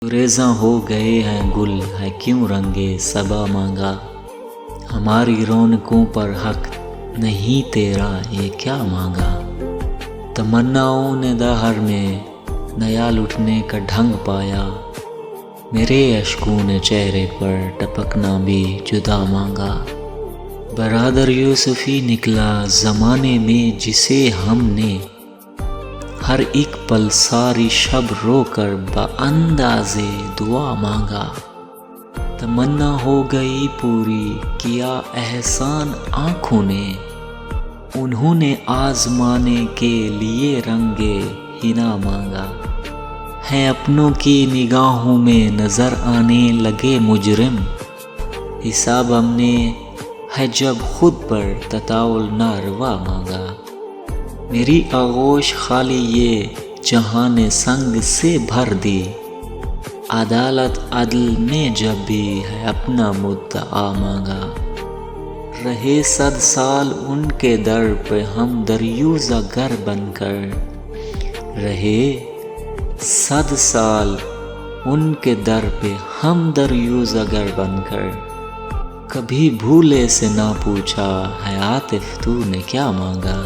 ریزاں ہو گئے ہیں گل ہے کیوں رنگے صبا مانگا، ہماری رونقوں پر حق نہیں تیرا یہ کیا مانگا۔ تمناؤں نے دہر میں نیا لٹنے کا ڈھنگ پایا، میرے اشکوں نے چہرے پر ٹپکنا بھی جدا مانگا۔ برادر یوسفی نکلا زمانے میں جسے ہم نے ہر ایک پل ساری شب رو کر باندازے دعا مانگا۔ تمنا ہو گئی پوری کیا احسان آنکھوں نے، انہوں نے آزمانے کے لیے رنگے حنا مانگا۔ ہیں اپنوں کی نگاہوں میں نظر آنے لگے مجرم، حساب ہم نے ہے جب خود پر تطاول ناروا مانگا۔ میری آغوش خالی یہ جہان سنگ سے بھر دی، عدالت عدل نے جب بھی ہے اپنا مدعا مانگا۔ رہے 100 سال ان کے در پہ ہم دریوزہ گر بن کر، رہے 100 سال ان کے در پہ ہم دریوزہ گر بن کر، کبھی بھولے سے نہ پوچھا ہے عاطف تو نے کیا مانگا۔